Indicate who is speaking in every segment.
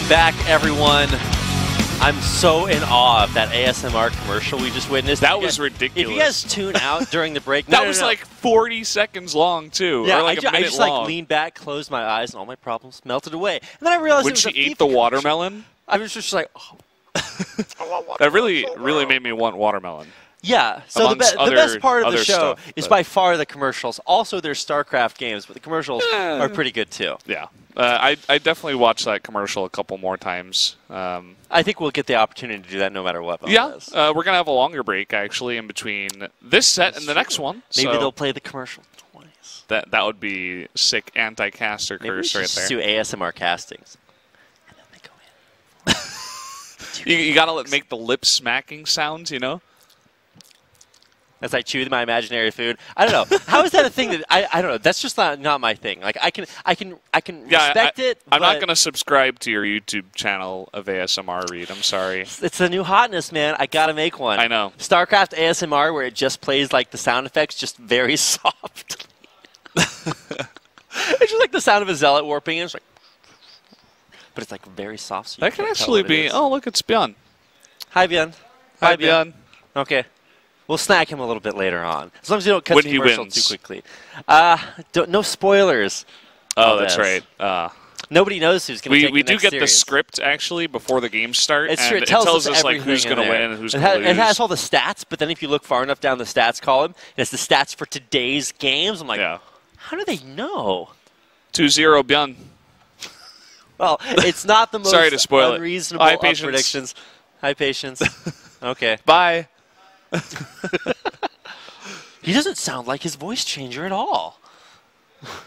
Speaker 1: Welcome back, everyone. I'm so in awe of that ASMR commercial we just witnessed.
Speaker 2: That was ridiculous.
Speaker 1: If you guys tune out during the break,
Speaker 2: that was like 40 seconds long too.
Speaker 1: Yeah,
Speaker 2: or like a minute
Speaker 1: I just
Speaker 2: long.
Speaker 1: like leaned back, closed my eyes, and all my problems melted away. And then I realized
Speaker 2: when
Speaker 1: it was
Speaker 2: she
Speaker 1: a
Speaker 2: ate the watermelon.
Speaker 1: I was just like, oh.
Speaker 2: That really made me want watermelon.
Speaker 1: Yeah, so the best part of the show
Speaker 2: stuff,
Speaker 1: is by far the commercials. Also, there's StarCraft games, but the commercials are pretty good too.
Speaker 2: Yeah, I definitely watched that commercial a couple more times.
Speaker 1: I think we'll get the opportunity to do that no matter what.
Speaker 2: Yeah, we're gonna have a longer break actually in between this set and the next one.
Speaker 1: Maybe
Speaker 2: so
Speaker 1: they'll play the commercial twice.
Speaker 2: That would be sick anti-caster curse right there.
Speaker 1: Do ASMR castings, and then they go in.
Speaker 2: You gotta make the lip smacking sounds, you know.
Speaker 1: As I chew my imaginary food, I don't know. How is that a thing that I don't know? That's just not my thing. Like I can respect it.
Speaker 2: I'm not going to subscribe to your YouTube channel of ASMR Reed. I'm sorry.
Speaker 1: It's the new hotness, man. I got to make one.
Speaker 2: I know.
Speaker 1: StarCraft ASMR, where it just plays like the sound effects, just very softly. It's just like the sound of a zealot warping. It's like, but it's like very soft. So
Speaker 2: that can actually be. Oh, look, it's ByuN.
Speaker 1: Hi, ByuN.
Speaker 2: Hi, ByuN.
Speaker 1: Okay. We'll snack him a little bit later on. As long as you don't cut the commercial too quickly. No spoilers.
Speaker 2: Oh, that's right.
Speaker 1: Nobody knows who's going to take
Speaker 2: We
Speaker 1: the next
Speaker 2: do get
Speaker 1: series.
Speaker 2: the script, actually, before the games start.
Speaker 1: It's
Speaker 2: and
Speaker 1: true. It tells us
Speaker 2: like who's going to win and who's going to lose.
Speaker 1: It has all the stats, but then if you look far enough down the stats column, it's the stats for today's games. I'm like, how do they know?
Speaker 2: 2-0 ByuN.
Speaker 1: Well, it's not the most
Speaker 2: Sorry to spoil
Speaker 1: unreasonable
Speaker 2: Hi,
Speaker 1: of
Speaker 2: patience.
Speaker 1: predictions. Hi, patience. Okay.
Speaker 2: Bye.
Speaker 1: He doesn't sound like his voice changer at all.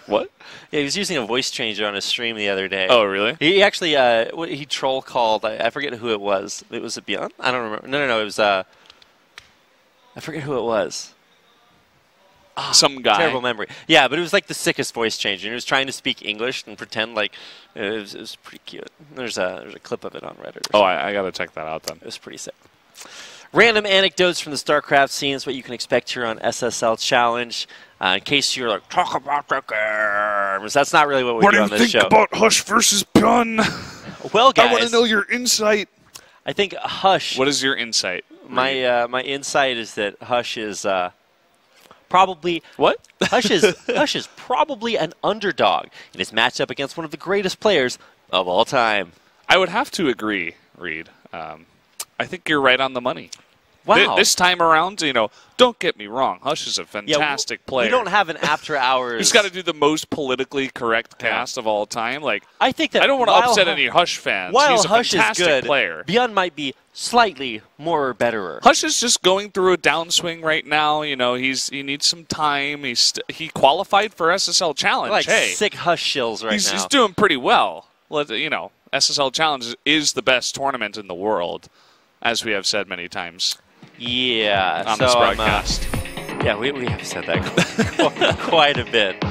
Speaker 2: What?
Speaker 1: Yeah, he was using a voice changer on his stream the other day.
Speaker 2: Oh, really?
Speaker 1: He actually, he troll called, I forget who it was. It was a ByuN? I don't remember. No, it was, I forget who it was. Oh,
Speaker 2: some guy.
Speaker 1: Terrible memory. Yeah, but it was like the sickest voice changer. He was trying to speak English and pretend like it was pretty cute. There's a clip of it on Reddit.
Speaker 2: Oh, I got to check that out then.
Speaker 1: It was pretty sick. Random anecdotes from the StarCraft scene is what you can expect here on SSL Challenge. In case you're like, talk about the games. That's not really what we do on this show.
Speaker 2: What do you think about Hush versus ByuN?
Speaker 1: Well, guys.
Speaker 2: I want to know your insight.
Speaker 1: I think Hush.
Speaker 2: What is your insight?
Speaker 1: My insight is that Hush is probably
Speaker 2: what?
Speaker 1: Hush is probably an underdog in his matchup against one of the greatest players of all time.
Speaker 2: I would have to agree, Reed. I think you're right on the money.
Speaker 1: Wow.
Speaker 2: This time around, you know, don't get me wrong. Hush is a fantastic player.
Speaker 1: We don't have an after hours.
Speaker 2: He's got to do the most politically correct cast of all time. Like,
Speaker 1: I think that
Speaker 2: I don't want to upset any Hush fans.
Speaker 1: While
Speaker 2: He's a
Speaker 1: Hush
Speaker 2: fantastic
Speaker 1: is good,
Speaker 2: player.
Speaker 1: ByuN might be slightly more betterer.
Speaker 2: Hush is just going through a downswing right now. You know, he needs some time. He qualified for SSL Challenge.
Speaker 1: Like
Speaker 2: hey,
Speaker 1: sick Hush shills right now.
Speaker 2: He's doing pretty well. You know, SSL Challenge is the best tournament in the world, as we have said many times.
Speaker 1: Yeah,
Speaker 2: on this broadcast.
Speaker 1: Yeah, we have said that quite a bit.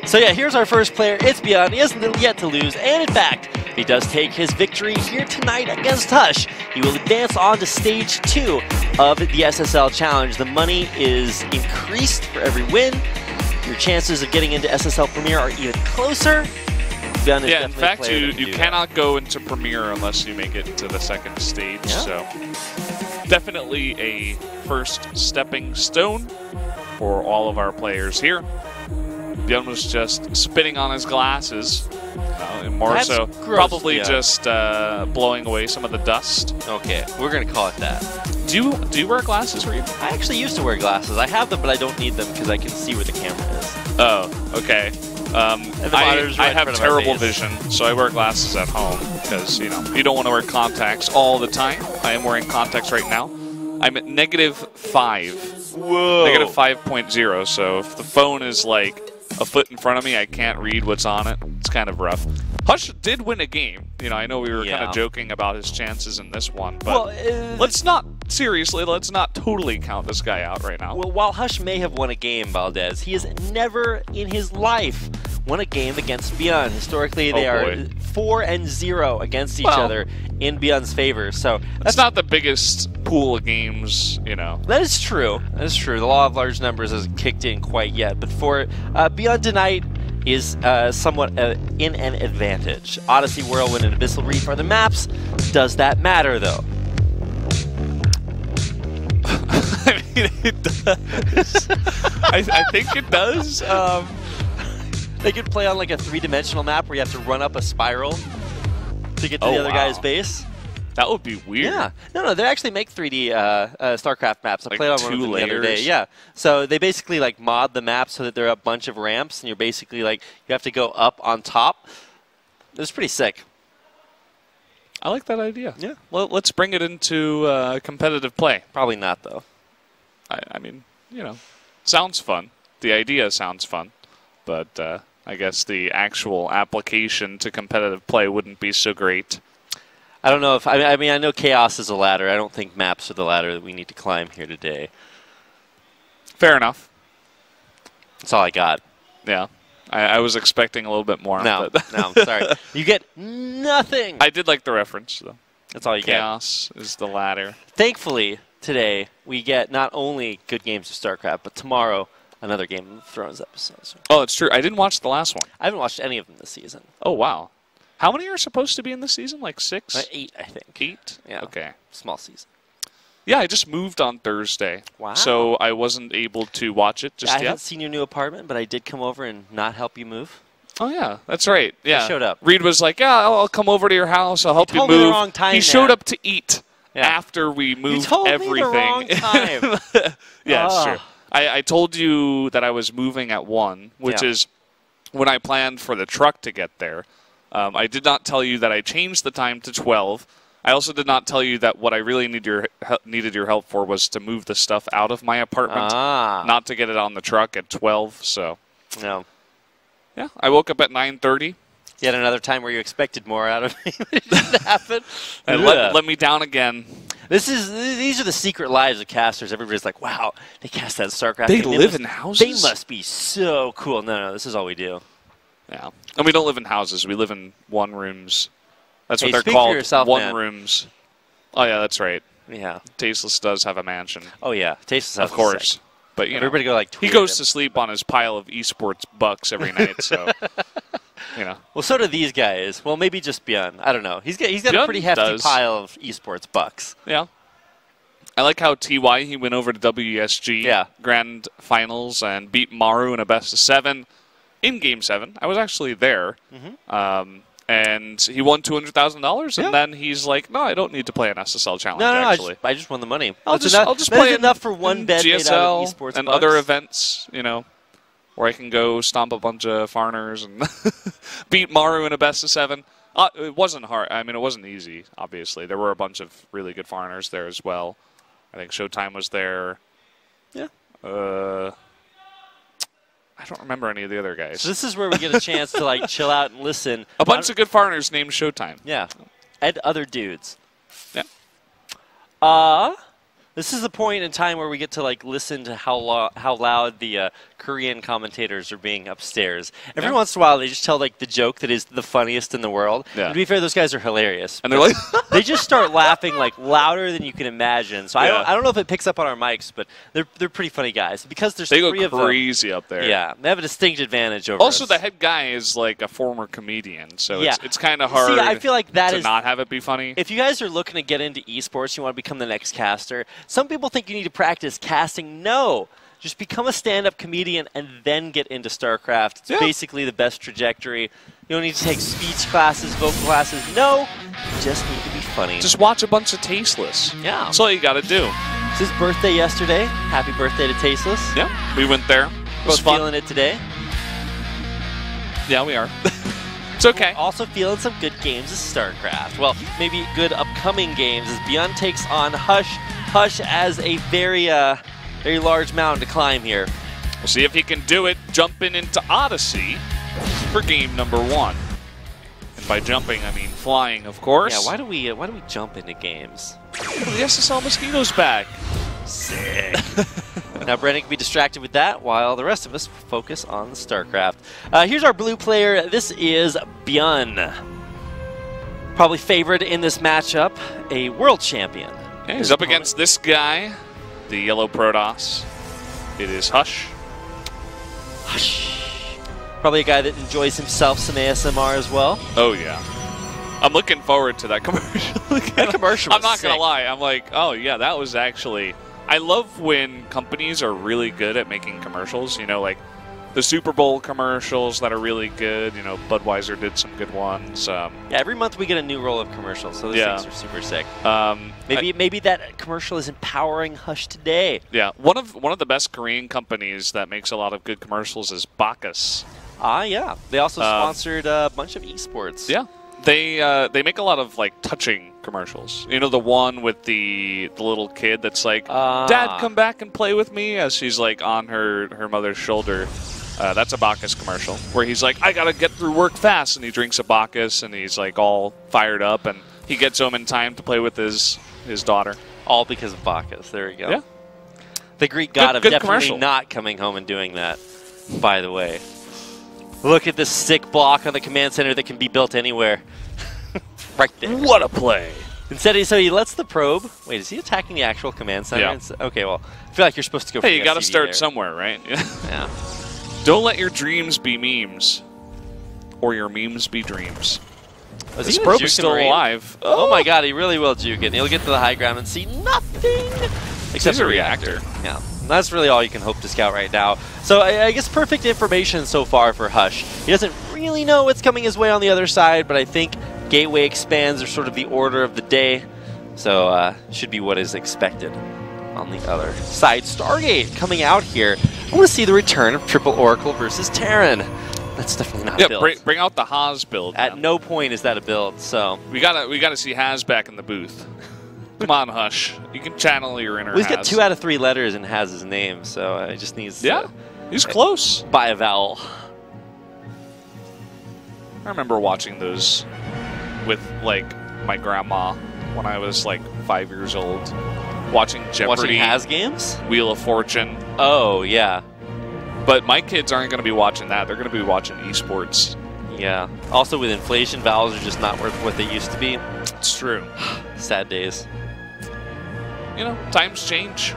Speaker 1: So yeah, here's our first player. It's ByuN. He hasn't yet to lose, and in fact, if he does take his victory here tonight against Hush, he will advance on to Stage 2 of the SSL Challenge. The money is increased for every win. Your chances of getting into SSL Premier are even closer. ByuN is
Speaker 2: in fact, you cannot go into Premier unless you make it to the second stage. Yeah. So definitely a first stepping stone for all of our players here. ByuN was just spitting on his glasses, and more
Speaker 1: That's
Speaker 2: so
Speaker 1: gross,
Speaker 2: probably
Speaker 1: ByuN.
Speaker 2: Just blowing away some of the dust.
Speaker 1: Okay, we're going to call it that.
Speaker 2: Do you wear glasses, Reed?
Speaker 1: I actually used to wear glasses. I have them, but I don't need them because I can see where the camera is.
Speaker 2: Oh, okay. I have terrible vision, so I wear glasses at home because, you know, you don't want to wear contacts all the time. I am wearing contacts right now. I'm at -5.
Speaker 1: Whoa.
Speaker 2: -5.0, so if the phone is like a foot in front of me, I can't read what's on it. It's kind of rough. Hush did win a game. You know, I know we were kind of joking about his chances in this one, but let's not totally count this guy out right now.
Speaker 1: Well, while Hush may have won a game, Valdez, he has never in his life won a game against ByuN. Historically, they are 4-0 against each other in ByuN's favor. So
Speaker 2: that's not the biggest pool of games, you know.
Speaker 1: That is true. That is true. The law of large numbers hasn't kicked in quite yet. But for ByuN tonight, is somewhat in an advantage. Odyssey, Whirlwind, and Abyssal Reef are the maps. Does that matter, though?
Speaker 2: I mean, it does. I think it does.
Speaker 1: They could play on like a three-dimensional map where you have to run up a spiral to get to the other guy's base.
Speaker 2: That would be weird.
Speaker 1: Yeah. No, they actually make 3D StarCraft maps. I
Speaker 2: like
Speaker 1: played on one of them the other day. Yeah. So they basically like mod the map so that there are a bunch of ramps, and you're basically like, you have to go up on top. It's pretty sick.
Speaker 2: I like that idea.
Speaker 1: Yeah.
Speaker 2: Well, let's bring it into competitive play.
Speaker 1: Probably not, though.
Speaker 2: I mean, you know, sounds fun. The idea sounds fun. But I guess the actual application to competitive play wouldn't be so great.
Speaker 1: I don't know if I mean I know chaos is a ladder. I don't think maps are the ladder that we need to climb here today.
Speaker 2: Fair enough.
Speaker 1: That's all I got.
Speaker 2: Yeah, I was expecting a little bit more.
Speaker 1: No, I'm sorry. You get nothing.
Speaker 2: I did like the reference though.
Speaker 1: That's all you get.
Speaker 2: Chaos is the ladder.
Speaker 1: Thankfully, today we get not only good games of StarCraft, but tomorrow another Game of Thrones episode. So.
Speaker 2: Oh, it's true. I didn't watch the last one.
Speaker 1: I haven't watched any of them this season.
Speaker 2: Oh wow. How many are supposed to be in this season? Like 6?
Speaker 1: 8, I think.
Speaker 2: 8?
Speaker 1: Yeah.
Speaker 2: Okay.
Speaker 1: Small season.
Speaker 2: Yeah, I just moved on Thursday.
Speaker 1: Wow.
Speaker 2: So I wasn't able to watch it just
Speaker 1: I
Speaker 2: yet.
Speaker 1: haven't seen your new apartment, but I did come over and not help you move.
Speaker 2: Oh, yeah. That's right. Yeah.
Speaker 1: I showed up.
Speaker 2: Reed was like, yeah, I'll come over to your house. I'll help you
Speaker 1: told
Speaker 2: move.
Speaker 1: me the wrong time,
Speaker 2: he showed
Speaker 1: Matt.
Speaker 2: up to eat after we moved
Speaker 1: you told
Speaker 2: everything.
Speaker 1: Me the wrong time.
Speaker 2: Yeah, it's true. I told you that I was moving at 1, which is when I planned for the truck to get there. I did not tell you that I changed the time to 12. I also did not tell you that what I really needed your help for was to move the stuff out of my apartment, not to get it on the truck at 12. So,
Speaker 1: no.
Speaker 2: Yeah, I woke up at 9:30.
Speaker 1: Yet another time where you expected more out of me, but it didn't happen.
Speaker 2: And let me down again.
Speaker 1: These are the secret lives of casters. Everybody's like, wow, they cast that StarCraft.
Speaker 2: They live in houses?
Speaker 1: They must be so cool. No, this is all we do.
Speaker 2: Yeah. And we don't live in houses. We live in one rooms. That's what they're
Speaker 1: speak
Speaker 2: called.
Speaker 1: For yourself,
Speaker 2: one
Speaker 1: man.
Speaker 2: Rooms. Oh, yeah, that's right.
Speaker 1: Yeah.
Speaker 2: Tasteless does have a mansion.
Speaker 1: Oh, yeah. Tasteless
Speaker 2: of course.
Speaker 1: Sick.
Speaker 2: But, you
Speaker 1: everybody
Speaker 2: know,
Speaker 1: go like
Speaker 2: he goes to sleep on his pile of esports bucks every night, so, you know.
Speaker 1: Well, so do these guys. Well, maybe just ByuN. I don't know. He's got
Speaker 2: ByuN
Speaker 1: a pretty hefty
Speaker 2: does.
Speaker 1: pile of esports bucks.
Speaker 2: Yeah. I like how TY, he went over to WSG Grand Finals and beat Maru in a best-of-7 in Game 7. I was actually there. And he won $200,000, and then he's like, no, I don't need to play an SSL challenge, actually.
Speaker 1: I just won the money.
Speaker 2: I'll just play
Speaker 1: enough for one bed
Speaker 2: GSL
Speaker 1: made out of esports
Speaker 2: and
Speaker 1: bucks.
Speaker 2: other events, you know, where I can go stomp a bunch of farners and beat Maru in a best-of-7. It wasn't hard. I mean, it wasn't easy, obviously. There were a bunch of really good farners there as well. I think Showtime was there.
Speaker 1: Yeah.
Speaker 2: I don't remember any of the other guys.
Speaker 1: So this is where we get a chance to like chill out and listen.
Speaker 2: A bunch of good farners named Showtime.
Speaker 1: Yeah. And other dudes.
Speaker 2: Yeah.
Speaker 1: This is the point in time where we get to like listen to how loud the Korean commentators are being upstairs. Every once in a while, they just tell like the joke that is the funniest in the world.
Speaker 2: Yeah.
Speaker 1: And to be fair, those guys are hilarious.
Speaker 2: And they're like,
Speaker 1: they just start laughing like louder than you can imagine. So I don't know if it picks up on our mics, but they're pretty funny guys because there's
Speaker 2: they
Speaker 1: three
Speaker 2: go
Speaker 1: of them.
Speaker 2: crazy up there.
Speaker 1: Yeah, they have a distinct advantage over
Speaker 2: Also,
Speaker 1: us.
Speaker 2: the head guy is like a former comedian, so
Speaker 1: Yeah.
Speaker 2: it's kind of hard.
Speaker 1: See, I feel like that
Speaker 2: to
Speaker 1: is
Speaker 2: not have it be funny.
Speaker 1: If you guys are looking to get into esports, you want to become the next caster, some people think you need to practice casting. No. Just become a stand-up comedian and then get into StarCraft. It's basically the best trajectory. You don't need to take speech classes, vocal classes. No. You just need to be funny.
Speaker 2: Just watch a bunch of Tasteless.
Speaker 1: Yeah.
Speaker 2: That's all you got to do.
Speaker 1: It's his birthday yesterday. Happy birthday to Tasteless.
Speaker 2: Yeah. We went there. It was
Speaker 1: Both
Speaker 2: fun.
Speaker 1: feeling it today.
Speaker 2: Yeah, we are. It's okay.
Speaker 1: Also feeling some good games of StarCraft. Well, maybe good upcoming games as ByuN takes on Hush. Hush as a very large mountain to climb here.
Speaker 2: We'll see if he can do it, jumping into Odyssey for game number 1. And by jumping, I mean flying, of course.
Speaker 1: Yeah, why do we jump into games?
Speaker 2: The SSL Mosquito's back.
Speaker 1: Sick. Now Brennan can be distracted with that while the rest of us focus on the StarCraft. Here's our blue player. This is ByuN. Probably favored in this matchup, a world champion.
Speaker 2: Yeah, he's up against this guy, the yellow Protoss. It is Hush.
Speaker 1: Hush. Probably a guy that enjoys himself some ASMR as well.
Speaker 2: Oh, yeah. I'm looking forward to that commercial.
Speaker 1: That commercial was
Speaker 2: I'm not going
Speaker 1: sick.
Speaker 2: to lie. I'm like, oh, yeah, that was actually... I love when companies are really good at making commercials. You know, like the Super Bowl commercials that are really good. You know, Budweiser did some good ones.
Speaker 1: Yeah, every month we get a new roll of commercials, so those things are super sick. Maybe that commercial is empowering Hush today.
Speaker 2: Yeah, one of the best Korean companies that makes a lot of good commercials is Bacchus.
Speaker 1: Yeah. They also sponsored a bunch of esports.
Speaker 2: Yeah. They make a lot of like touching commercials. You know, the one with the little kid that's like, "Dad, come back and play with me," as she's like on her mother's shoulder. That's a Bacchus commercial where he's like, "I gotta get through work fast," and he drinks a Bacchus and he's like all fired up, and he gets home in time to play with his daughter.
Speaker 1: All because of Bacchus. There you go.
Speaker 2: Yeah.
Speaker 1: The Greek god of
Speaker 2: good
Speaker 1: definitely
Speaker 2: commercial.
Speaker 1: not coming home and doing that, by the way. Look at this sick block on the command center that can be built anywhere. Right there.
Speaker 2: What a play!
Speaker 1: Instead, so he lets the probe. Wait, is he attacking the actual command center?
Speaker 2: Yeah.
Speaker 1: Okay, well, I feel like you're supposed to go for
Speaker 2: Hey,
Speaker 1: the
Speaker 2: you got to
Speaker 1: SCV
Speaker 2: start
Speaker 1: there.
Speaker 2: somewhere, right?
Speaker 1: Yeah.
Speaker 2: Don't let your dreams be memes, or your memes be dreams.
Speaker 1: Was
Speaker 2: This
Speaker 1: he
Speaker 2: probe
Speaker 1: juking
Speaker 2: is still
Speaker 1: Marine?
Speaker 2: alive.
Speaker 1: Oh my god, he really will juke it. And he'll get to the high ground and see nothing except
Speaker 2: He's a
Speaker 1: a reactor.
Speaker 2: reactor.
Speaker 1: Yeah, that's really all you can hope to scout right now. So I guess perfect information so far for Hush. He doesn't really know what's coming his way on the other side, but I think gateway expands are sort of the order of the day. So should be what is expected on the other side. Stargate coming out here. I want to see the return of Triple Oracle versus Terran. That's definitely not a build.
Speaker 2: Bring out the Haas build.
Speaker 1: At
Speaker 2: man.
Speaker 1: no point is that a build, so...
Speaker 2: We gotta see Haas back in the booth. Come on, Hush. You can channel your inner
Speaker 1: Well, he's got
Speaker 2: Haas.
Speaker 1: 2 out of 3 letters and has his name, so he just needs to
Speaker 2: he's close.
Speaker 1: buy a vowel.
Speaker 2: I remember watching those with, like, my grandma when I was, like, 5 years old. Watching Jeopardy.
Speaker 1: Watching Has games?
Speaker 2: Wheel of Fortune.
Speaker 1: Oh, yeah.
Speaker 2: But my kids aren't going to be watching that. They're going to be watching esports.
Speaker 1: Yeah. Also, with inflation, vowels are just not worth what they used to be.
Speaker 2: It's true.
Speaker 1: Sad days.
Speaker 2: You know, times change.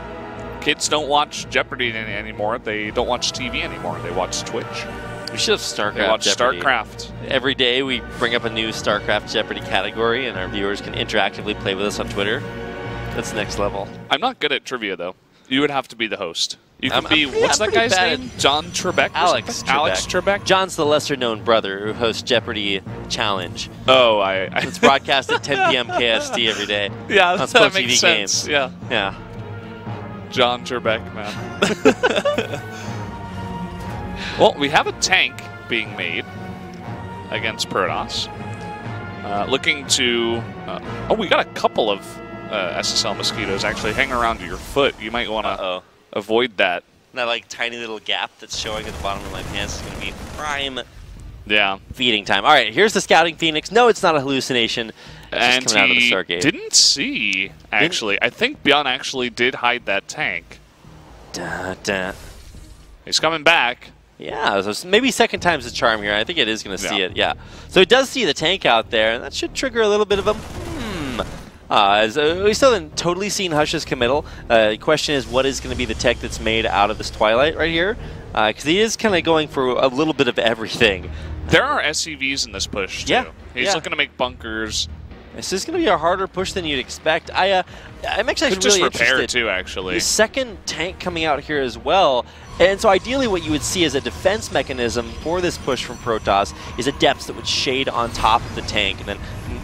Speaker 2: Kids don't watch Jeopardy anymore. They don't watch TV anymore. They watch Twitch.
Speaker 1: We should have StarCraft
Speaker 2: They watch
Speaker 1: Jeopardy.
Speaker 2: StarCraft.
Speaker 1: Every day we bring up a new StarCraft Jeopardy category, and our viewers can interactively play with us on Twitter. That's next level.
Speaker 2: I'm not good at trivia, though. You would have to be the host. You could
Speaker 1: I'm
Speaker 2: be,
Speaker 1: pretty-
Speaker 2: what's
Speaker 1: I'm
Speaker 2: that
Speaker 1: pretty
Speaker 2: guy's
Speaker 1: bad
Speaker 2: name? John Trebek? or
Speaker 1: Alex
Speaker 2: something? Alex Trebek?
Speaker 1: John's the lesser-known brother who hosts Jeopardy Challenge.
Speaker 2: Oh,
Speaker 1: It's broadcast at 10 p.m. KST every day.
Speaker 2: yeah,
Speaker 1: on
Speaker 2: that
Speaker 1: Split
Speaker 2: makes
Speaker 1: TV
Speaker 2: sense.
Speaker 1: Games.
Speaker 2: Yeah.
Speaker 1: Yeah.
Speaker 2: John Trebek, man. Well, we have a tank being made against Protoss. Looking to... we got a couple of SSL mosquitoes actually hanging around your foot. You might want to avoid that.
Speaker 1: That like tiny little gap that's showing at the bottom of my pants is going to be prime
Speaker 2: Yeah.
Speaker 1: feeding time. All right, here's the Scouting Phoenix. No, it's not a hallucination. It's
Speaker 2: And
Speaker 1: just coming out of the
Speaker 2: he
Speaker 1: Stargate.
Speaker 2: didn't see, actually. I think ByuN actually did hide that tank.
Speaker 1: Dun, dun.
Speaker 2: He's coming back.
Speaker 1: Yeah, so maybe second time's the charm here. I think it is going to see
Speaker 2: Yeah.
Speaker 1: it, yeah. So it does see the tank out there, and that should trigger a little bit of a as we still haven't totally seen Hush's committal. The question is, what is going to be the tech that's made out of this Twilight right here? Because he is kind of going for a little bit of everything.
Speaker 2: There are SCVs in this push, too.
Speaker 1: Yeah,
Speaker 2: He's
Speaker 1: yeah.
Speaker 2: looking to make bunkers.
Speaker 1: This is going to be a harder push than you'd expect. I'm actually
Speaker 2: Could just
Speaker 1: really
Speaker 2: repair,
Speaker 1: interested.
Speaker 2: too, actually.
Speaker 1: The second tank coming out here as well. And so ideally what you would see as a defense mechanism for this push from Protoss is a depth that would shade on top of the tank and then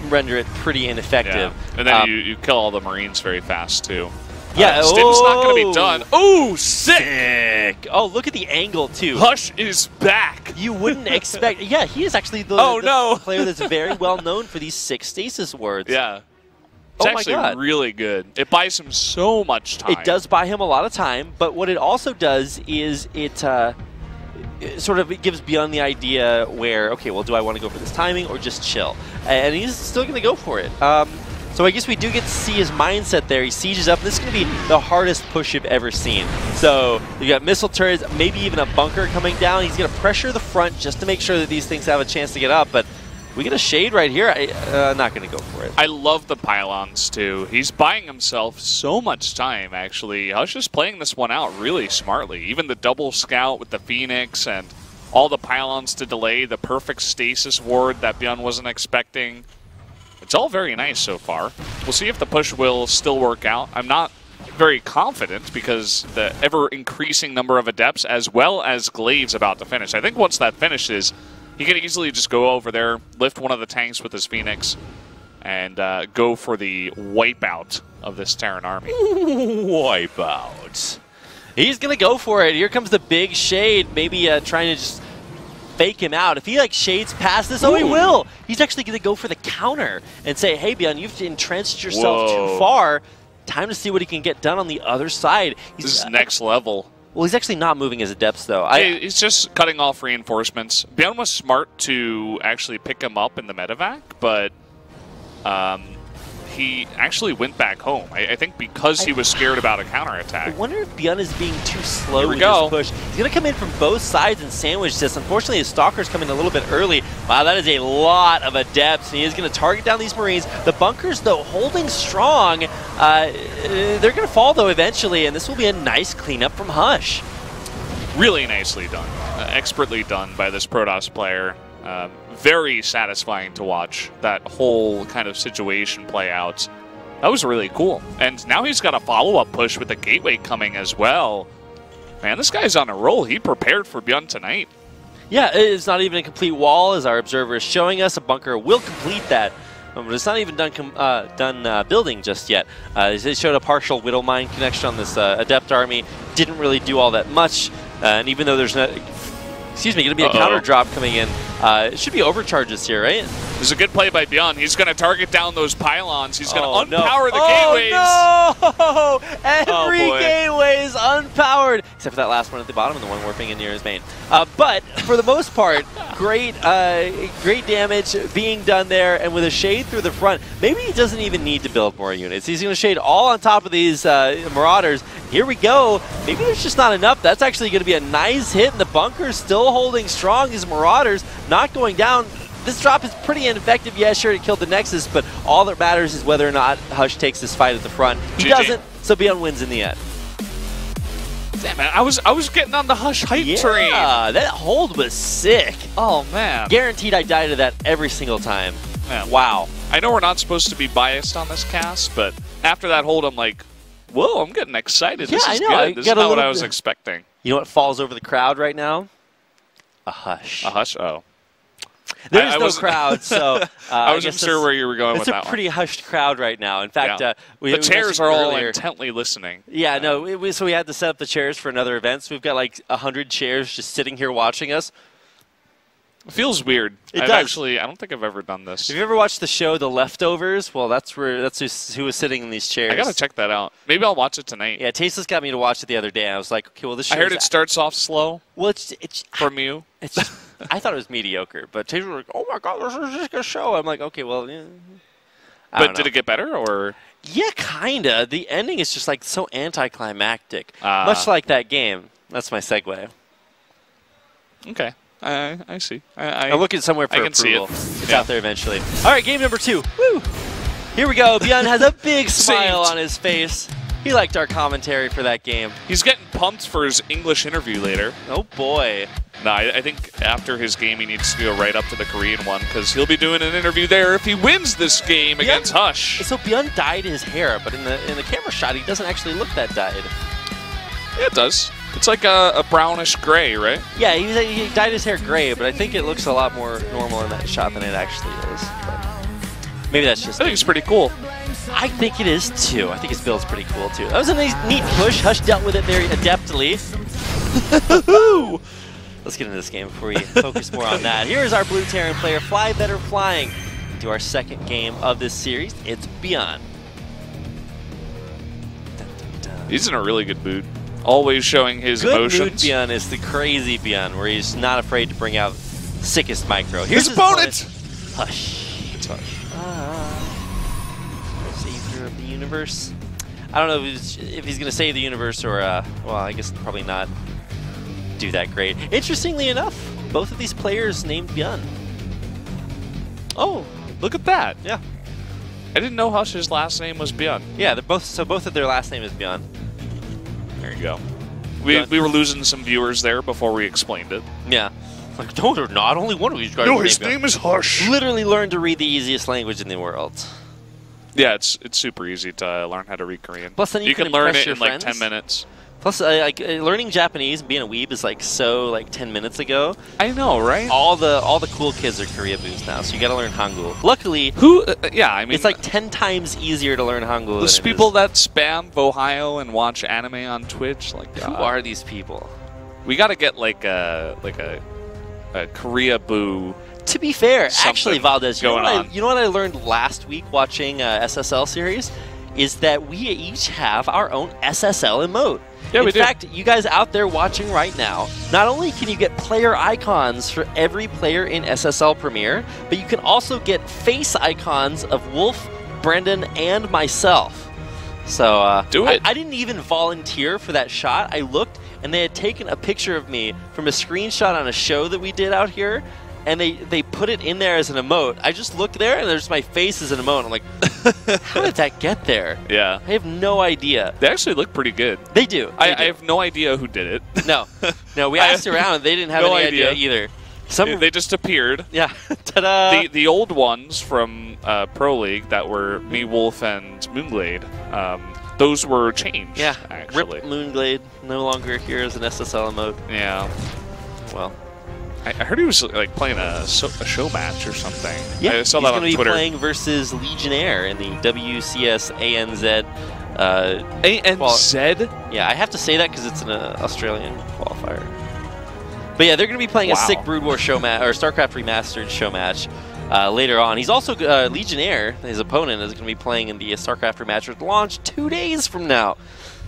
Speaker 1: render it pretty ineffective.
Speaker 2: Yeah. And then you kill all the Marines very fast, too.
Speaker 1: Yeah,
Speaker 2: Stim's not going to be done. Oh, sick!
Speaker 1: Sick! Oh, look at the angle, too.
Speaker 2: Hush is back!
Speaker 1: You wouldn't expect... Yeah, he is actually the,
Speaker 2: Oh, no.
Speaker 1: player that's very well known for these 6 stasis wards.
Speaker 2: Yeah. It's
Speaker 1: Oh my
Speaker 2: actually
Speaker 1: God.
Speaker 2: really good. It buys him so much time.
Speaker 1: It does buy him a lot of time, but what it also does is it sort of gives ByuN the idea where, okay, well, do I want to go for this timing or just chill? And he's still going to go for it. So I guess we do get to see his mindset there. He sieges up. This is going to be the hardest push you've ever seen. So you got missile turrets, maybe even a bunker coming down. He's going to pressure the front just to make sure that these things have a chance to get up. But we get a shade right here. I'm not going to go for it.
Speaker 2: I love the pylons, too. He's buying himself so much time, actually. I was just playing this one out really smartly. Even the double scout with the Phoenix, and all the pylons to delay, the perfect stasis ward that ByuN wasn't expecting. It's all very nice so far. We'll see if the push will still work out. I'm not very confident because the ever-increasing number of Adepts as well as Glaive's about to finish. I think once that finishes, he can easily just go over there, lift one of the tanks with his Phoenix, and go for the wipeout of this Terran army.
Speaker 1: Wipeout. He's going to go for it. Here comes the big Shade, maybe trying to just fake him out. If he shades past this, he will. He's actually going to go for the counter and say, hey, ByuN, you've entrenched yourself too far. Time to see what he can get done on the other side.
Speaker 2: This is next level.
Speaker 1: Well, he's actually not moving his Adepts, though.
Speaker 2: He's just cutting off reinforcements. ByuN was smart to actually pick him up in the medevac, but he actually went back home. I think because he was scared about a counterattack.
Speaker 1: I wonder if ByuN is being too slow with this push. He's going to come in from both sides and sandwich this. Unfortunately, his Stalker's coming a little bit early. Wow, that is a lot of Adepts. He is going to target down these Marines. The bunkers, though, holding strong. They're going to fall, though, eventually, and this will be a nice cleanup from Hush.
Speaker 2: Really nicely done. Expertly done by this Protoss player. Very satisfying to watch that whole kind of situation play out. That was really cool. And now he's got a follow-up push with the gateway coming as well. Man, this guy's on a roll. He prepared for ByuN tonight. Yeah,
Speaker 1: it's not even a complete wall, as our observer is showing us. A bunker will complete that. But it's not even done building just yet. They showed a partial Whittle Mine connection on this Adept army. Didn't really do all that much. And even though there's not... Excuse me, going to be a counter drop coming in. It should be overcharges here, right?
Speaker 2: There's a good play by ByuN. He's going to target down those pylons. He's going to unpower the gateways.
Speaker 1: Oh, no! Every gateway is unpowered, except for that last one at the bottom and the one warping in near his main. But for the most part, great damage being done there, and with a Shade through the front, maybe he doesn't even need to build more units. He's going to Shade all on top of these Marauders. Here we go. Maybe there's just not enough. That's actually going to be a nice hit, and the bunker's still holding strong. These Marauders not going down. This drop is pretty ineffective. Yeah, sure, it killed the Nexus, but all that matters is whether or not Hush takes this fight at the front. He doesn't, so ByuN wins in the end.
Speaker 2: Damn, man, I was getting on the Hush hype train.
Speaker 1: Yeah, that hold was sick.
Speaker 2: Oh, man.
Speaker 1: Guaranteed I die to that every single time.
Speaker 2: Man.
Speaker 1: Wow.
Speaker 2: I know we're not supposed to be biased on this cast, but after that hold, I'm like, whoa, I'm getting excited. This is good. This is not what I was expecting.
Speaker 1: You know what falls over the crowd right now? A Hush.
Speaker 2: A Hush? Oh.
Speaker 1: There's no crowd, so
Speaker 2: I wasn't sure where you were going with that one.
Speaker 1: It's a pretty hushed crowd right now. In fact,
Speaker 2: the chairs are all intently listening.
Speaker 1: Yeah, no, so we had to set up the chairs for another event, so we've got like 100 chairs just sitting here watching us.
Speaker 2: It feels weird.
Speaker 1: It does.
Speaker 2: Actually, I don't think I've ever done this.
Speaker 1: Have you ever watched the show The Leftovers? Well, that's who was sitting in these chairs.
Speaker 2: I gotta check that out. Maybe I'll watch it tonight.
Speaker 1: Yeah, Tasteless got me to watch it the other day. And I was like, okay, well, this show.
Speaker 2: I heard it starts off slow.
Speaker 1: Well, it's
Speaker 2: from you.
Speaker 1: I thought it was mediocre, but Tasteless was like, oh my god, this is just a show. I'm like, okay, well, yeah.
Speaker 2: But did it get better, or?
Speaker 1: Yeah, kinda. The ending is just like so anticlimactic, much like that game. That's my segue.
Speaker 2: Okay. I see.
Speaker 1: I'm looking somewhere for approval. It's out there eventually. All right, game number 2. Woo! Here we go. ByuN has a big smile on his face. He liked our commentary for that game.
Speaker 2: He's getting pumped for his English interview later.
Speaker 1: Oh, boy.
Speaker 2: No, I think after his game, he needs to go right up to the Korean one, because he'll be doing an interview there if he wins this game against Hush.
Speaker 1: So ByuN dyed his hair, but in the camera shot, he doesn't actually look that dyed.
Speaker 2: Yeah, it does. It's like a brownish gray, right?
Speaker 1: Yeah, he dyed his hair gray, but I think it looks a lot more normal in that shot than it actually is. But maybe that's just...
Speaker 2: I think it's pretty cool.
Speaker 1: I think it is, too. I think his build's pretty cool, too. That was a nice, neat push. Hush dealt with it very adeptly. Let's get into this game before we focus more on that. Here is our blue Terran player, Fly Better Flying, to our second game of this series. It's ByuN.
Speaker 2: He's in a really good mood. Always showing his emotions.
Speaker 1: Good mood ByuN is the crazy ByuN, where he's not afraid to bring out sickest micro. Here's
Speaker 2: his opponent!
Speaker 1: Hush.
Speaker 2: It's Hush.
Speaker 1: Savior of the universe. I don't know if he's going to save the universe or, well, I guess probably not do that great. Interestingly enough, both of these players named ByuN.
Speaker 2: Oh, look at that.
Speaker 1: Yeah.
Speaker 2: I didn't know Hush's last name was ByuN.
Speaker 1: Yeah, they're both of their last name is ByuN.
Speaker 2: There you go. We were losing some viewers there before we explained it.
Speaker 1: Yeah. Like, no, they're not. Only one of these guys.
Speaker 2: No, his name is Hush.
Speaker 1: Literally learned to read the easiest language in the world.
Speaker 2: Yeah, it's super easy to learn how to read Korean.
Speaker 1: Plus, then you
Speaker 2: can learn it
Speaker 1: your
Speaker 2: in
Speaker 1: friends.
Speaker 2: like 10 minutes.
Speaker 1: Plus, like learning Japanese and being a weeb is like so like 10 minutes ago.
Speaker 2: I know, right?
Speaker 1: All the cool kids are Korea boos now, so you got to learn Hangul. Luckily,
Speaker 2: yeah, I mean,
Speaker 1: it's like 10 times easier to learn Hangul.
Speaker 2: Those people that spam Ohio and watch anime on Twitch, like,
Speaker 1: who are these people?
Speaker 2: We got to get like a Korea boo.
Speaker 1: To be fair, actually, Valdez, you know what I learned last week watching SSL series is that we each have our own SSL emote.
Speaker 2: Yeah,
Speaker 1: In fact, you guys out there watching right now, not only can you get player icons for every player in SSL Premier, but you can also get face icons of Wolf, Brendan, and myself. So
Speaker 2: do it.
Speaker 1: I didn't even volunteer for that shot. I looked, and they had taken a picture of me from a screenshot on a show that we did out here, and they put it in there as an emote. I just looked there, and there's my face as an emote. I'm like, how did that get there?
Speaker 2: Yeah.
Speaker 1: I have no idea.
Speaker 2: They actually look pretty good.
Speaker 1: They do.
Speaker 2: I have no idea who did it.
Speaker 1: No, we asked around. They didn't have any idea either.
Speaker 2: They just appeared.
Speaker 1: Yeah. Ta-da!
Speaker 2: The old ones from Pro League that were me, Wolf, and Moonglade, those were changed.
Speaker 1: Yeah.
Speaker 2: Actually.
Speaker 1: Rip Moonglade, no longer here as an SSL emote.
Speaker 2: Yeah.
Speaker 1: Well.
Speaker 2: I heard he was like playing a show match or something.
Speaker 1: Yeah,
Speaker 2: I saw that on Twitter.
Speaker 1: He's going to be playing versus Legionnaire in the WCS ANZ.
Speaker 2: ANZ?
Speaker 1: Yeah, I have to say that because it's an Australian qualifier. But yeah, they're going to be playing a sick Brood War show match or StarCraft Remastered show match later on. He's also Legionnaire. His opponent is going to be playing in the StarCraft Remastered launch 2 days from now.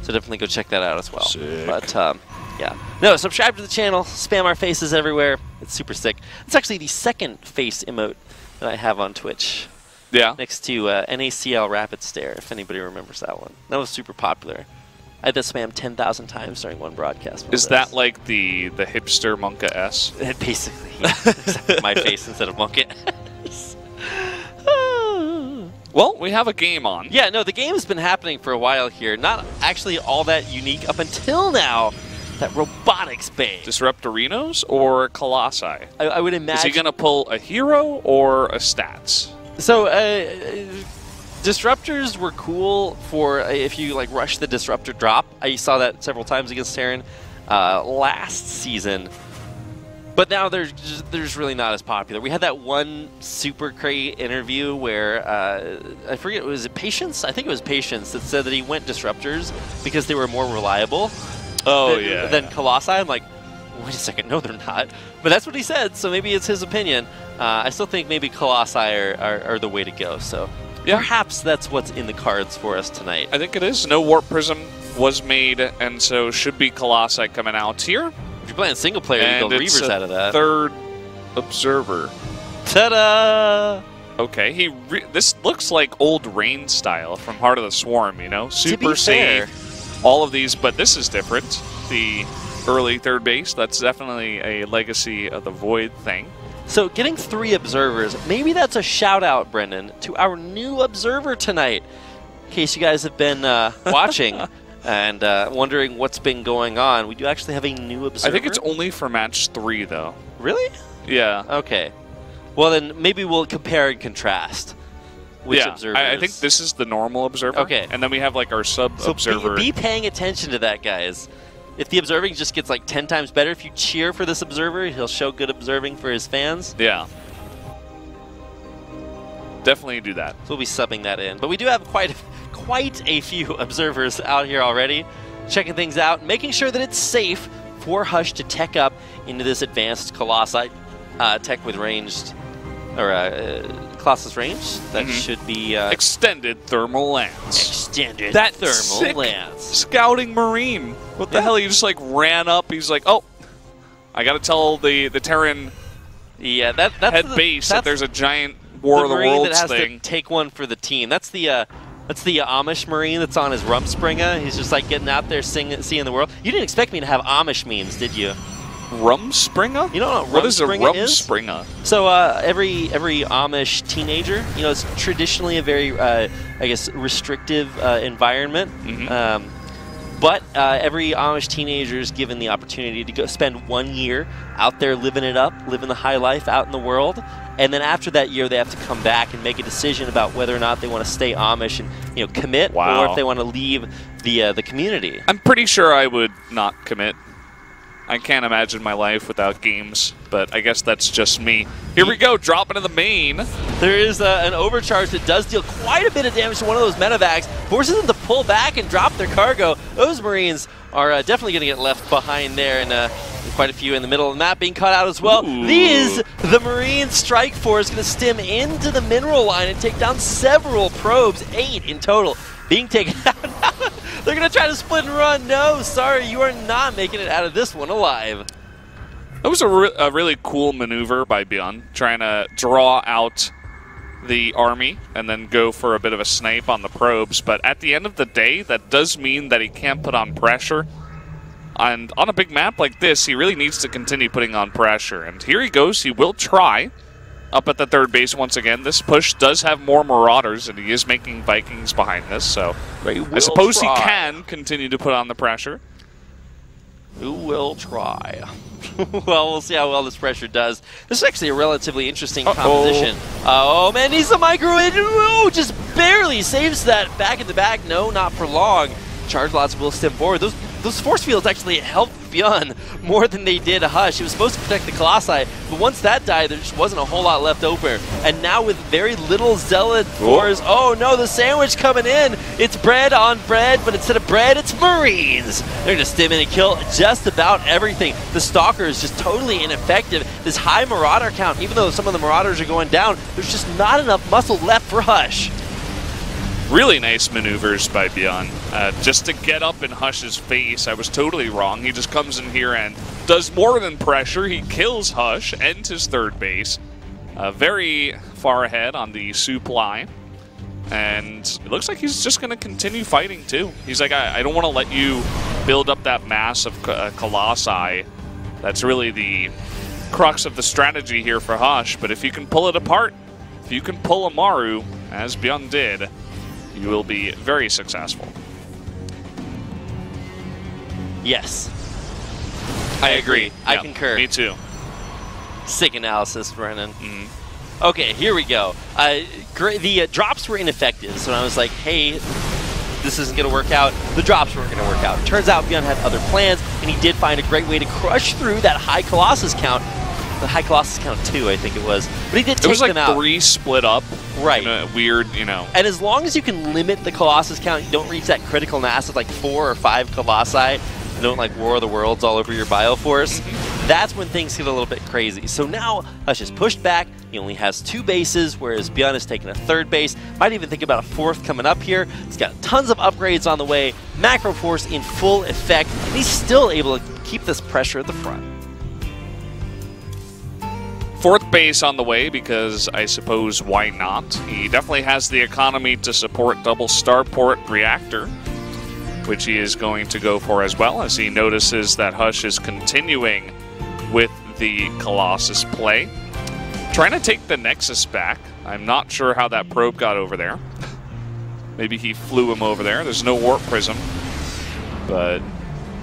Speaker 1: So definitely go check that out as well.
Speaker 2: Sick.
Speaker 1: But yeah. No, subscribe to the channel. Spam our faces everywhere. It's super sick. It's actually the second face emote that I have on Twitch.
Speaker 2: Yeah.
Speaker 1: Next to NACL Rapid Stare, if anybody remembers that one. That was super popular. I had that spam 10,000 times during one broadcast.
Speaker 2: Is that like the hipster Monka S?
Speaker 1: Basically, yeah. Except with my face instead of Monka S.
Speaker 2: Well, we have a game on.
Speaker 1: Yeah, no, the game has been happening for a while here. Not actually all that unique up until now. That robotics bay.
Speaker 2: Disruptorinos or Colossi?
Speaker 1: I would imagine.
Speaker 2: Is he going to pull a hero or a stats?
Speaker 1: So, disruptors were cool for if you like rush the disruptor drop. I saw that several times against Terran last season. But now they're really not as popular. We had that one Super Crate interview where, I forget, was it Patience? I think it was Patience that said that he went Disruptors because they were more reliable than Colossi. I'm like, wait a second, no they're not. But that's what he said, so maybe it's his opinion. I still think maybe Colossi are the way to go, so perhaps that's what's in the cards for us tonight.
Speaker 2: I think it is. No Warp Prism was made, and so should be Colossi coming out here.
Speaker 1: If you're playing single player, you go Reavers out of that.
Speaker 2: Third Observer.
Speaker 1: Ta-da!
Speaker 2: Okay, this looks like old Rain style from Heart of the Swarm, you know? Super safe, all of these, but this is different. The early third base, that's definitely a legacy of the Void thing.
Speaker 1: So getting 3 observers, maybe that's a shout out, Brendan, to our new observer tonight. In case you guys have been watching and wondering what's been going on, we do actually have a new observer.
Speaker 2: I think it's only for match 3, though.
Speaker 1: Really?
Speaker 2: Yeah.
Speaker 1: Okay. Well, then maybe we'll compare and contrast which observers.
Speaker 2: I think this is the normal observer.
Speaker 1: Okay.
Speaker 2: And then we have like our sub-observer.
Speaker 1: So be paying attention to that, guys. If the observing just gets like 10 times better, if you cheer for this observer, he'll show good observing for his fans.
Speaker 2: Yeah. Definitely do that.
Speaker 1: So we'll be subbing that in. But we do have quite a few observers out here already, checking things out, making sure that it's safe for Hush to tech up into this advanced Colossi tech with ranged, or Colossus range. That should be
Speaker 2: extended thermal lance.
Speaker 1: Extended
Speaker 2: that
Speaker 1: thermal lance.
Speaker 2: Scouting Marine. What the hell? He just like ran up. He's like, oh, I got to tell the Terran
Speaker 1: that's
Speaker 2: head base that there's a giant War of the Worlds
Speaker 1: that has
Speaker 2: thing.
Speaker 1: To take one for the team. That's the Amish Marine that's on his Rumspringa. He's just like getting out there seeing the world. You didn't expect me to have Amish memes, did you?
Speaker 2: Rumspringa?
Speaker 1: You don't know
Speaker 2: what is a
Speaker 1: Rumspringa? So every Amish teenager, you know, it's traditionally a very, I guess, restrictive environment. But every Amish teenager is given the opportunity to go spend 1 year out there living it up, living the high life out in the world. And then after that year, they have to come back and make a decision about whether or not they want to stay Amish and commit, or if they want to leave the community.
Speaker 2: I'm pretty sure I would not commit. I can't imagine my life without games, but I guess that's just me. Here we go, dropping in the main.
Speaker 1: There is an overcharge that does deal quite a bit of damage to one of those medevacs, forces them to pull back and drop their cargo. Those Marines are definitely going to get left behind there, and quite a few in the middle of the map being caught out as well.
Speaker 2: Ooh.
Speaker 1: The Marine Strike Force going to stim into the mineral line and take down several probes, 8 in total, being taken out. They're going to try to split and run. No, sorry, you are not making it out of this one alive.
Speaker 2: That was a really cool maneuver by ByuN, trying to draw out the army and then go for a bit of a snipe on the probes. But at the end of the day, that does mean that he can't put on pressure. And on a big map like this, he really needs to continue putting on pressure. And here he goes. He will try. Up at the third base once again. This push does have more Marauders, and he is making Vikings behind this, so I suppose he can continue to put on the pressure.
Speaker 1: Who will try? Well, we'll see how well this pressure does. This is actually a relatively interesting composition. Oh, man, he's the micro. Oh, just barely saves that back in the back. No, not for long. Charge lots will stem forward. Those force fields actually helped ByuN more than they did Hush. It was supposed to protect the Colossi, but once that died, there just wasn't a whole lot left over. And now with very little Zealot force, oh no, the sandwich coming in. It's bread on bread, but instead of bread, it's Marines. They're going to stim in and kill just about everything. The Stalker is just totally ineffective. This high Marauder count, even though some of the Marauders are going down, there's just not enough muscle left for Hush.
Speaker 2: Really nice maneuvers by ByuN. Just to get up in Hush's face, I was totally wrong. He just comes in here and does more than pressure. He kills Hush, ends his third base. Very far ahead on the supply. And it looks like he's just going to continue fighting too. He's like, I don't want to let you build up that mass of Colossi. That's really the crux of the strategy here for Hush. But if you can pull it apart, if you can pull a Maru, as ByuN did, you will be very successful.
Speaker 1: Yes. I agree. I concur.
Speaker 2: Me too.
Speaker 1: Sick analysis, Brennan. Okay, here we go. The drops were ineffective, so I was like, hey, this isn't going to work out. The drops weren't going to work out. Turns out ByuN had other plans, and he did find a great way to crush through that high Colossus count. The high Colossus count 2, I think it was. But he did take them out.
Speaker 2: It was like 3 split up.
Speaker 1: Right.
Speaker 2: In a weird,
Speaker 1: And as long as you can limit the Colossus count, you don't reach that critical mass of like 4 or 5 Colossi, you don't like War of the Worlds all over your Bioforce, that's when things get a little bit crazy. So now Hush is pushed back. He only has 2 bases, whereas ByuN has taken a 3rd base. Might even think about a 4th coming up here. He's got tons of upgrades on the way. Macro Force in full effect. And he's still able to keep this pressure at the front.
Speaker 2: 4th base on the way, because I suppose why not? He definitely has the economy to support double starport reactor, which he is going to go for as well, as he notices that Hush is continuing with the Colossus play. Trying to take the Nexus back. I'm not sure how that probe got over there. Maybe he flew him over there. There's no warp prism. But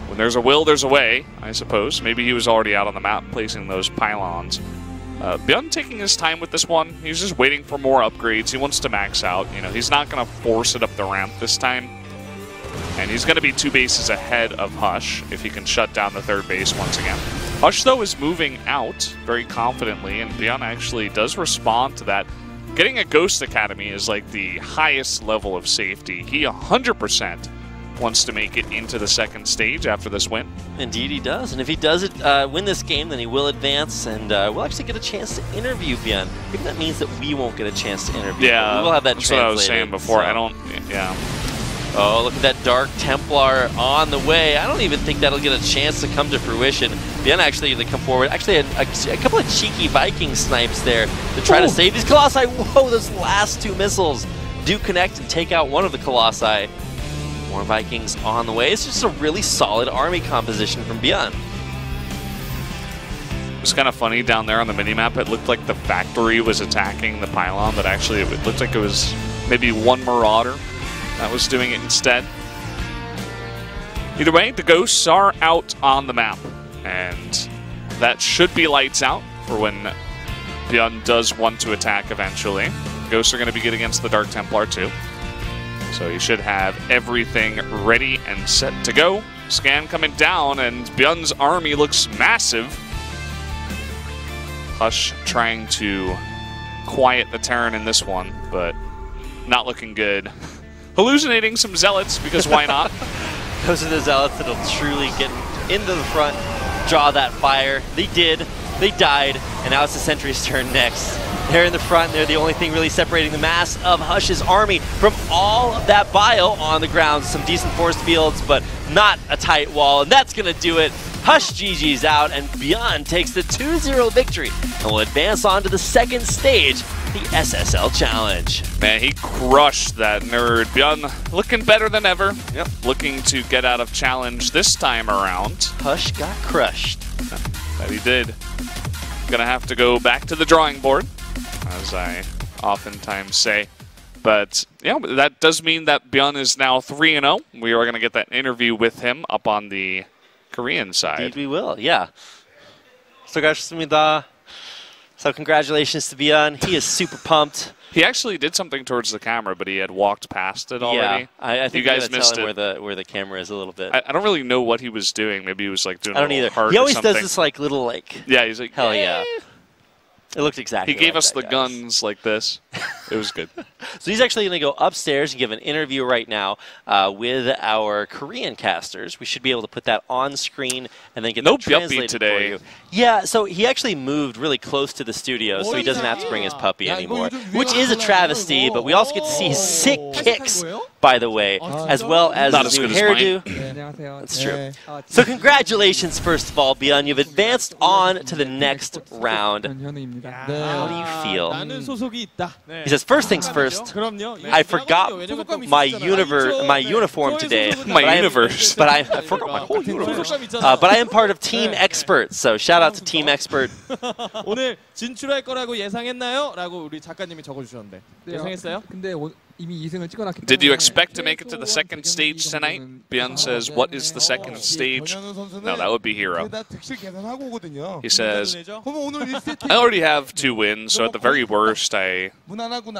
Speaker 2: when there's a will, there's a way, I suppose. Maybe he was already out on the map placing those pylons. ByuN taking his time with this one. He's just waiting for more upgrades. He wants to max out. He's not going to force it up the ramp this time. And he's going to be 2 bases ahead of Hush if he can shut down the 3rd base once again. Hush, though, is moving out very confidently, and ByuN actually does respond to that. Getting a Ghost Academy is like the highest level of safety. He 100% wants to make it into the 2nd stage after this win.
Speaker 1: Indeed he does, and if he does win this game, then he will advance, and we'll actually get a chance to interview ByuN. Maybe that means that we won't get a chance to interview.
Speaker 2: Yeah,
Speaker 1: we will have that
Speaker 2: that's what I was saying before.
Speaker 1: So.
Speaker 2: Yeah.
Speaker 1: Oh, look at that Dark Templar on the way. I don't even think that'll get a chance to come to fruition. ByuN actually to come forward. Actually, a couple of cheeky Viking snipes there to try to save these Colossi. Whoa, those last 2 missiles do connect and take out one of the Colossi. More Vikings on the way. It's just a really solid army composition from ByuN.
Speaker 2: It was kind of funny down there on the minimap. It looked like the factory was attacking the pylon, but actually it looked like it was maybe 1 Marauder that was doing it instead. Either way, the ghosts are out on the map, and that should be lights out for when ByuN does want to attack eventually. Ghosts are going to be good against the Dark Templar too. So he should have everything ready and set to go. Scan coming down, and ByuN's army looks massive. Hush trying to quiet the Terran in this one, but not looking good. Hallucinating some Zealots, because why not?
Speaker 1: Those are the Zealots that'll truly get into the front, draw that fire. They did, they died, and now it's the Sentry's turn next. They're in the front, they're the only thing really separating the mass of Hush's army from all of that bio on the ground. Some decent force fields, but not a tight wall, and that's gonna do it. Hush GG's out, and ByuN takes the 2-0 victory and will advance on to the second stage, the SSL Challenge.
Speaker 2: Man, he crushed that nerd. ByuN looking better than ever.
Speaker 1: Yep.
Speaker 2: Looking to get out of challenge this time around.
Speaker 1: Hush got crushed.
Speaker 2: That he did. Gonna have to go back to the drawing board, as I oftentimes say. But yeah, that does mean that ByuN is now 3-0. We are gonna get that interview with him up on the Korean side.
Speaker 1: Indeed we will, yeah. 수고하셨습니다. So congratulations to ByuN. He is super pumped.
Speaker 2: He actually did something towards the camera, but he had walked past it already.
Speaker 1: Yeah, I think
Speaker 2: you guys missed
Speaker 1: tell
Speaker 2: it.
Speaker 1: him where the camera is a little bit.
Speaker 2: I don't really know what he was doing. Maybe he was like doing
Speaker 1: I don't
Speaker 2: a little
Speaker 1: either.
Speaker 2: heart
Speaker 1: He always
Speaker 2: or something.
Speaker 1: does this like little like.
Speaker 2: Yeah, he's like,
Speaker 1: hell yeah. It looked exactly.
Speaker 2: He gave
Speaker 1: like
Speaker 2: us
Speaker 1: that,
Speaker 2: the
Speaker 1: guys.
Speaker 2: guns like this. It was good.
Speaker 1: So he's actually going to go upstairs and give an interview right now with our Korean casters. We should be able to put that on screen and then get
Speaker 2: No
Speaker 1: that translated
Speaker 2: today.
Speaker 1: for you. Yeah, so he actually moved really close to the studio, so he doesn't have to bring his puppy anymore, which is a travesty, but we also get to see his sick kicks, by the way, as well as
Speaker 2: Not
Speaker 1: his
Speaker 2: as
Speaker 1: new
Speaker 2: good as
Speaker 1: hairdo. That's true. So congratulations, first of all, ByuN. You've advanced on to the next round. How do you feel? He says, first things first, I forgot my uniform today.
Speaker 2: My universe.
Speaker 1: But I forgot my whole universe. But I am part of Team Expert, so shout out to Team Expert.
Speaker 3: 오늘 진출할 거라고 예상했나요? 라고 우리 작가님이 적어주셨는데 예상했어요?
Speaker 4: 근데 이미 2승을 찍어놨기 때문에
Speaker 2: Did you expect to make it to the second stage tonight? ByuN says, what is the second stage? No, that would be Hero. He says, I already have 2 wins, so at the very worst, I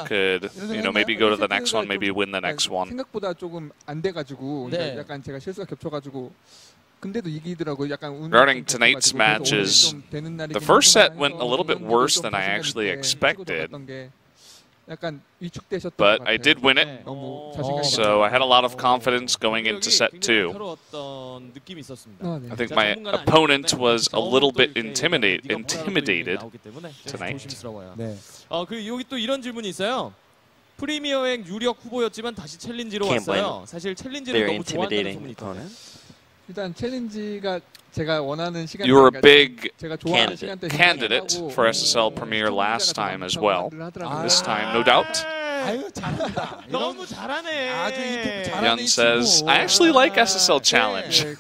Speaker 2: could, maybe go to the next one, maybe win the next one.
Speaker 4: 생각보다 조금 안 돼가지고 약간 제가 실수가 겹쳐가지고 근데도 이기더라고요. 약간
Speaker 2: Regarding tonight's matches, the first set went a little bit worse than I actually expected. But I did win it, so I had a lot of confidence going into set 2. I think my opponent was a little bit intimidated tonight.
Speaker 3: 그리고 여기 또 이런 질문이 있어요. 프리미어행 유력 후보였지만 다시 챌린지로 왔어요. 사실 챌린지를 너무 좋아한다는 소문이 있던데.
Speaker 4: 일단 챌린지가 제가 원하는 시간.
Speaker 2: You were a big
Speaker 4: 제가 좋아하는 시간대
Speaker 2: candidate for SSL Premier last time as well. This time, no doubt.
Speaker 3: 아유 잘한다. 너무 잘하네. 아주
Speaker 2: ByuN says, I actually like SSL Challenge.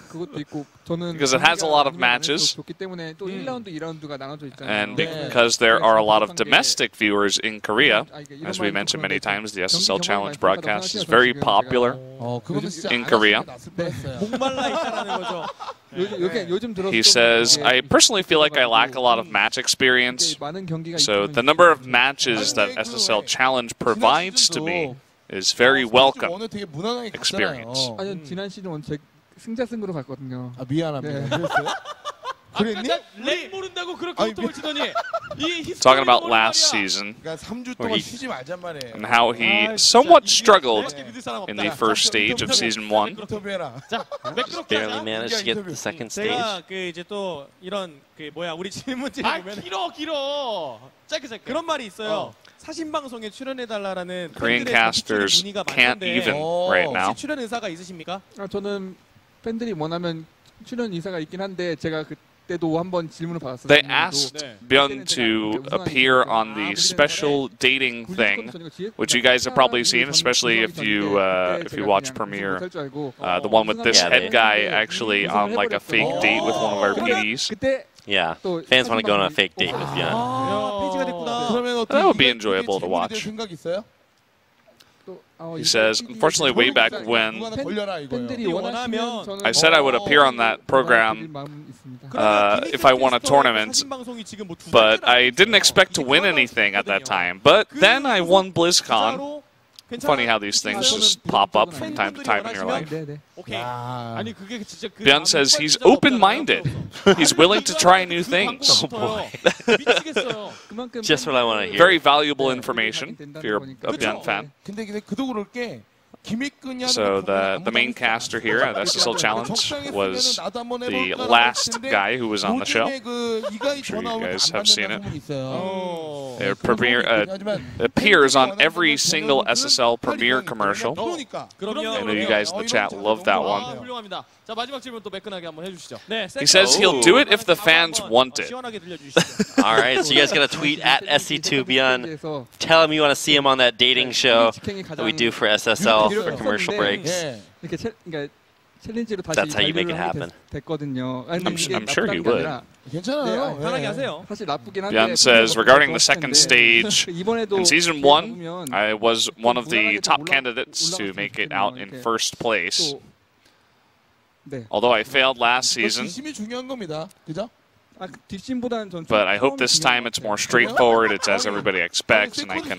Speaker 2: Because it has a lot of matches, and because there are a lot of domestic viewers in Korea, as we mentioned many times, the SSL Challenge broadcast is very popular in Korea. He says, I personally feel like I lack a lot of match experience, so the number of matches that SSL Challenge provides to me is very welcome experience.
Speaker 4: 승자승으로 갔거든요.
Speaker 3: 아 미안합니다. 그랬어요? 그랬니? 렉 모른다고 그렇게 호통을 치더니
Speaker 2: Talking about last season, and how he somewhat struggled in the first stage of Season 1.
Speaker 1: Just barely managed to get to the second stage.
Speaker 3: 그 이제 또 이런 그 뭐야 우리 질문지 보면 길어 짧게 그런 말이 있어요. 사신 방송에 출연해 달라라는
Speaker 2: Korean casters can't even right now.
Speaker 3: 혹시 출연 의사가 있으십니까?
Speaker 4: 저는 팬들이 원하면 출연 의사가 있긴 한데 제가 그때도 한번 질문을 받았어요.
Speaker 2: They asked ByuN to appear on the special dating thing, which you guys have probably seen, especially if you watch Premiere. The one with this head guy actually on like a fake date with one of our PDs.
Speaker 1: Yeah, fans want to go on a fake date with ByuN.
Speaker 2: That would be enjoyable to watch. He says, unfortunately, way back when I said I would appear on that program if I won a tournament, but I didn't expect to win anything at that time. But then I won BlizzCon. Funny how these things just pop up from time to time in your life. ByuN says he's open-minded. He's willing to try new things.
Speaker 1: Oh boy. Just what I want to hear.
Speaker 2: Very valuable information if you're a ByuN fan. So the main caster here at SSL Challenge was the last guy who was on the show. I'm sure you guys have seen it. It appears on every single SSL Premier commercial. I know you guys in the chat love that one. He says he'll do it if the fans want it.
Speaker 1: All right, so you guys got to tweet at SC2ByuN. Tell him you want to see him on that dating show that we do for SSL for commercial breaks. That's how you make it happen.
Speaker 2: I'm sure he would. ByuN says, regarding the second stage, in Season 1, I was one of the top candidates to make it out in first place. Although I failed last season, but I hope this time it's more straightforward. It's as everybody expects, and I can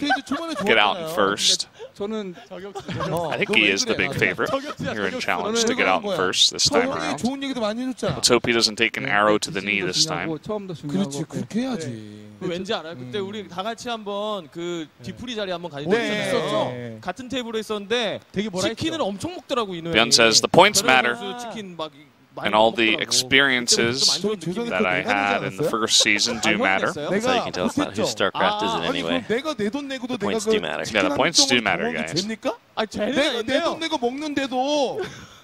Speaker 2: get out in first. I think he is the big favorite here in Challenge to get out in first this time around. Let's hope he doesn't take an arrow to the knee this time.
Speaker 3: 왠지 알아요? 그때 우리 다 같이 한번 그 뒤풀이 자리 한번 가지고 있었죠. 같은 테이블에 있었는데 치킨을 엄청 먹더라고 이노.
Speaker 2: ByuN says the points matter. And all the experiences that I had in the first season do matter.
Speaker 1: That's how you can tell it's not who StarCraft is in anyway. The points do matter.
Speaker 2: Yeah, the points do matter, guys.
Speaker 3: 내가 내 돈 내고 먹는데도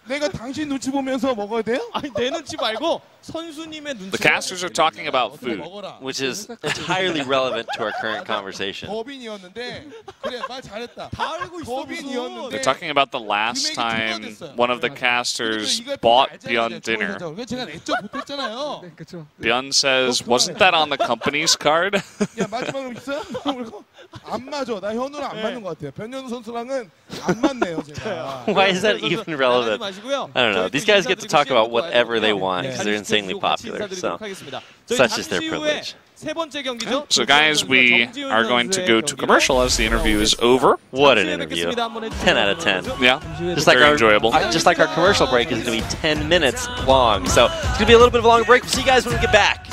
Speaker 3: 내가 당신 눈치 보면서 먹어야 돼요? 아니 내 눈치 말고 선수님의 눈치.
Speaker 2: The casters are talking about food,
Speaker 1: which is entirely relevant to our current conversation.
Speaker 2: They're talking about the last time one of the casters bought ByuN dinner. ByuN says, wasn't that on the company's card?
Speaker 1: Why is that even relevant? I don't know. These guys get to talk about whatever they want because they're insanely popular. So such is their privilege.
Speaker 2: So guys, we are going to go to commercial as the interview is over.
Speaker 1: What an interview. 10 out of 10.
Speaker 2: Yeah,
Speaker 1: very
Speaker 2: enjoyable.
Speaker 1: Just like our commercial break is going to be 10 minutes long. So it's going to be a little bit of a longer break. We'll see you guys when we get back.